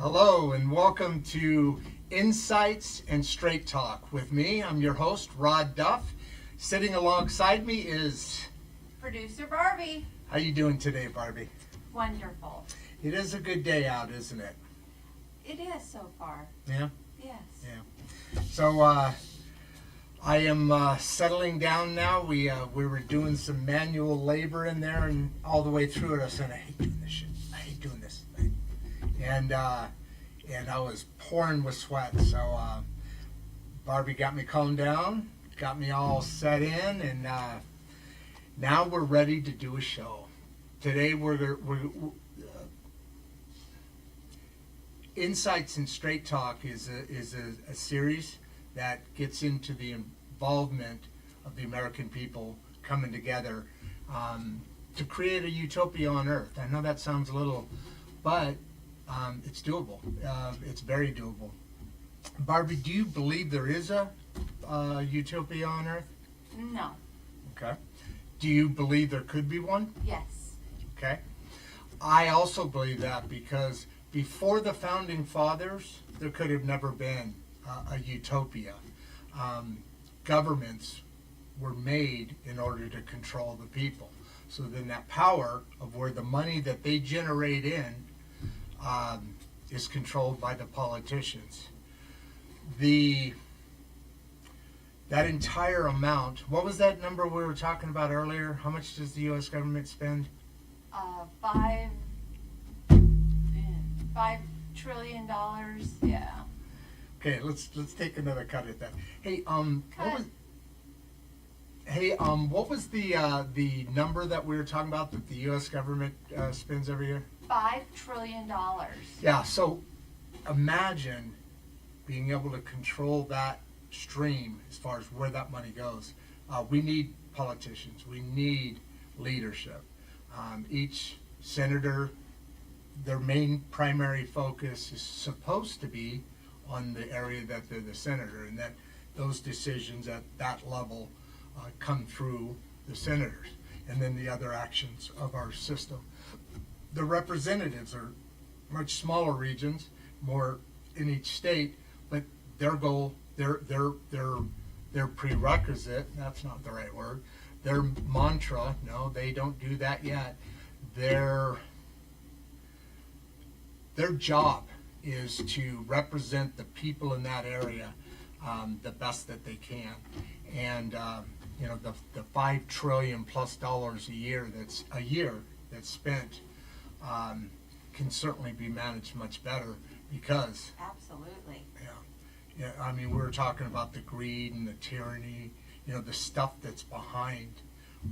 Hello and welcome to Insights and Straight Talk with me. I'm your host, Rod Duff. Sitting alongside me is Producer Barbie. How you doing today, Barbie? Wonderful. It is a good day out, isn't it? It is so far. Yeah? Yes. Yeah. So I am settling down now. We were doing some manual labor in there, and all the way through it I said, I hate doing this shit. I hate doing this. And I was pouring with sweat. So Barbie got me calmed down, got me all set in, and now we're ready to do a show. Today we're Insights and Straight Talk is a series that gets into the involvement of the American people coming together to create a utopia on Earth. I know that sounds a little, but it's doable. It's very doable. Barbie, do you believe there is a utopia on Earth? No. Okay. Do you believe there could be one? Yes. Okay. I also believe that because before the founding fathers, there could have never been a utopia. Governments were made in order to control the people. So then that power of where the money that they generate in is controlled by the politicians. That entire amount, what was that number we were talking about earlier? How much does the U.S. government spend? $5 trillion. Yeah. Okay, let's take another cut at that. Hey, Cut. what was the number that we were talking about that the U.S. government spends every year? $5 trillion. Yeah. So imagine being able to control that stream as far as where that money goes. We need politicians. We need leadership. Each senator, their main primary focus is supposed to be on the area that they're the senator, and that those decisions at that level come through the senators, and then the other actions of our system. The representatives are much smaller regions, more in each state, but their goal, their prerequisite, that's not the right word, their mantra, no, they don't do that yet. Their job is to represent the people in that area the best that they can. And the $5 trillion plus a year that's spent can certainly be managed much better because Absolutely. yeah, I mean, we were talking about the greed and the tyranny, the stuff that's behind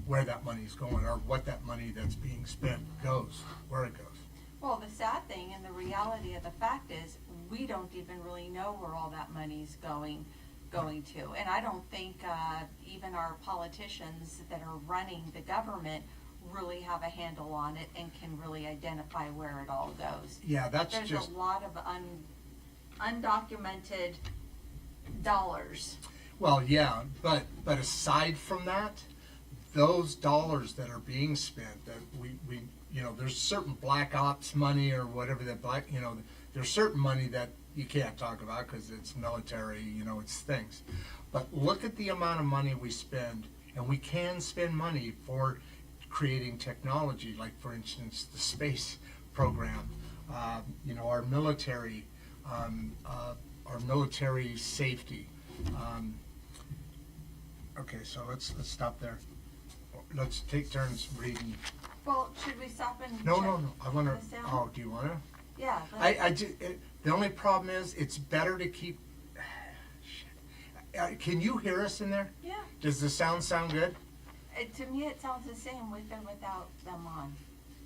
where that money's going, or what that money that's being spent goes, where it goes. Well, the sad thing and the reality of the fact is we don't even really know where all that money's going to. And I don't think even our politicians that are running the government really have a handle on it and can really identify where it all goes. Yeah, There's a lot of undocumented dollars. Well, yeah, but aside from that, those dollars that are being spent, that we there's certain black ops money or whatever that there's certain money that you can't talk about because it's military, it's things. But look at the amount of money we spend, and we can spend money for creating technology, like for instance the space program, our military safety. Okay, so let's stop there. Let's take turns reading. Well, should we stop and No. check I want to. this down? Oh, do you want to? Yeah. The only problem is it's better to keep. Can you hear us in there? Yeah. Does the sound good? To me, it sounds the same with and without them on.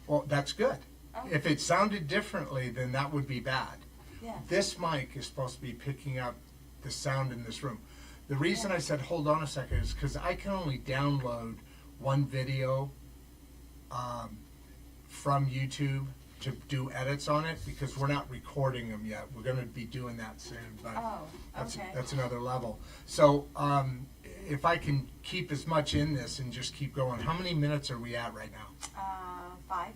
Well, that's good. Oh. If it sounded differently, then that would be bad. Yes. This mic is supposed to be picking up the sound in this room. The reason I said hold on a second is because I can only download one video from YouTube to do edits on it because we're not recording them yet. We're going to be doing that soon, but that's another level. So if I can keep as much in this and just keep going, how many minutes are we at right now? 5.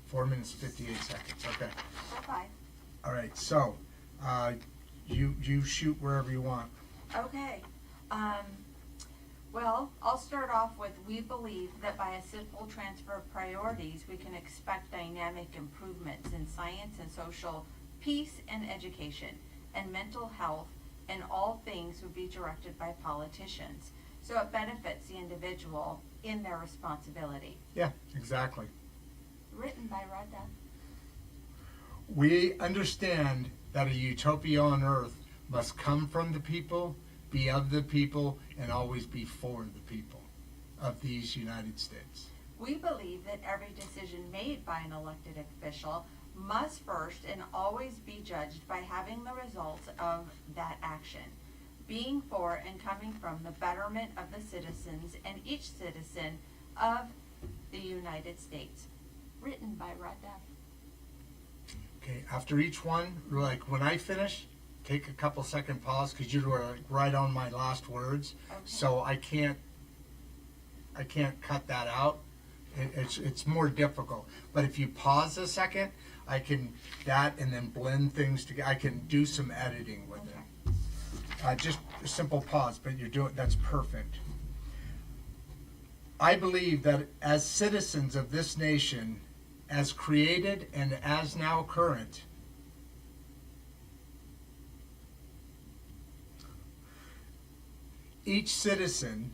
4 minutes, 58 seconds. Okay. 5. All All right, so, you shoot wherever you want. Okay. Well, I'll start off with, we believe that by a simple transfer of priorities, we can expect dynamic improvements in science and social peace and education and mental health, and all things would be directed by politicians. So it benefits the individual in their responsibility. Yeah, exactly. Written by Rod Duff. We understand that a utopia on earth must come from the people, be of the people, and always be for the people of these United States. We believe that every decision made by an elected official must first and always be judged by having the results of that action, being for and coming from the betterment of the citizens and each citizen of the United States. Written by Rod Duff. Okay, after each one, like when I finish, take a couple second pause because you were like right on my last words. Okay. So I can't cut that out. It's more difficult. But if you pause a second, I can that and then blend things together. I can do some editing with it. Just a simple pause, but you're doing that's perfect. I believe that as citizens of this nation, as created and as now current, each citizen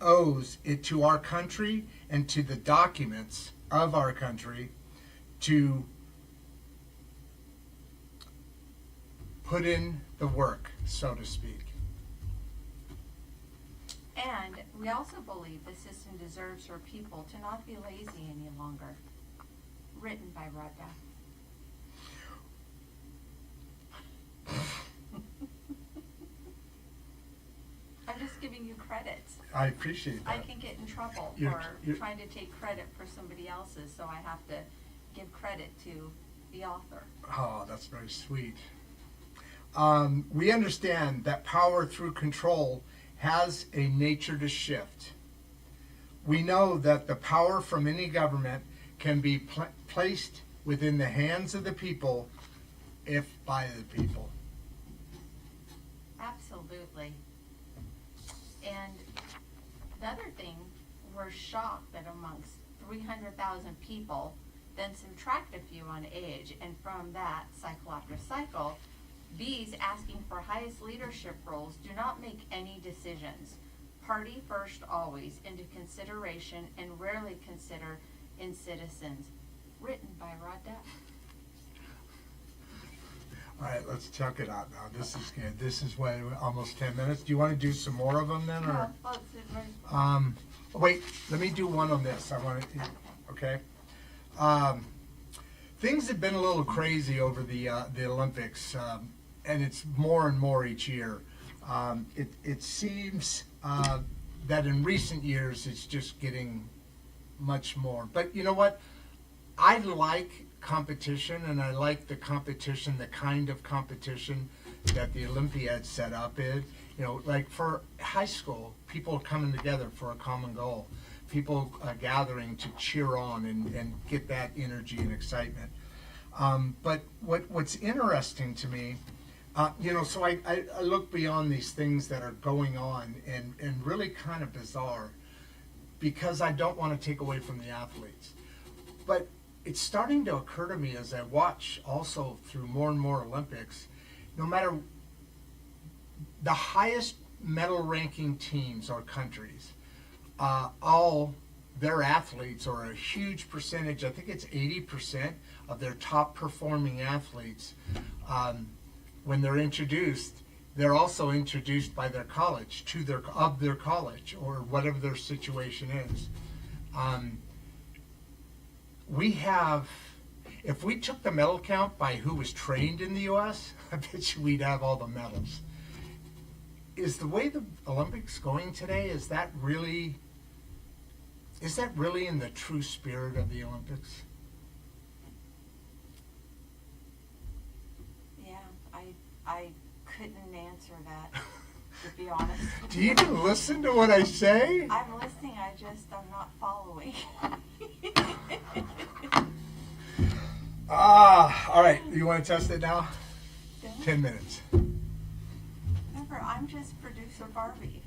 owes it to our country and to the documents of our country to put in the work, so to speak. And we also believe the system deserves for people to not be lazy any longer. Written by Rod Duff. I'm just giving you credits. I appreciate that. I can get in trouble You're- for trying to take credit for somebody else's, so I have to give credit to the author. Oh, that's very sweet. We understand that power through control has a nature to shift. We know that the power from any government can be placed within the hands of the people if by the people. Absolutely. And the other thing, we're shocked that amongst 300,000 people, then subtract a few on age, and from that, cycle after cycle, these asking for highest leadership roles do not make any decisions. Party first always, into consideration, and rarely consider in citizens. Written by Rod Duff. All right, let's check it out now. This is good. This is what, almost 10 minutes. Do you want to do some more of them then, or? Wait, let me do one on this. I want to, okay? Things have been a little crazy over the Olympics, and it's more and more each year. It seems that in recent years it's just getting much more. But you know what? I like competition, and I like the competition, the kind of competition that the Olympiad set up is. You know, like for high school, people coming together for a common goal, people gathering to cheer on and get that energy and excitement. But what's interesting to me, you know, so I look beyond these things that are going on and really kind of bizarre, because I don't want to take away from the athletes. But it's starting to occur to me as I watch also through more and more Olympics, no matter the highest medal ranking teams or countries, all their athletes, or a huge percentage, I think it's 80% of their top performing athletes, when they're introduced, they're also introduced by their college to their college or whatever their situation is. We have, if we took the medal count by who was trained in the U.S., I bet you we'd have all the medals. Is the way the Olympics going today, is that really in the true spirit of the Olympics? Yeah, I couldn't answer that, to be honest. Do you even listen to what I say? I'm listening, I'm not following. All right, you want to test it now? Yeah. 10 minutes. Remember, I'm just producer Barbie.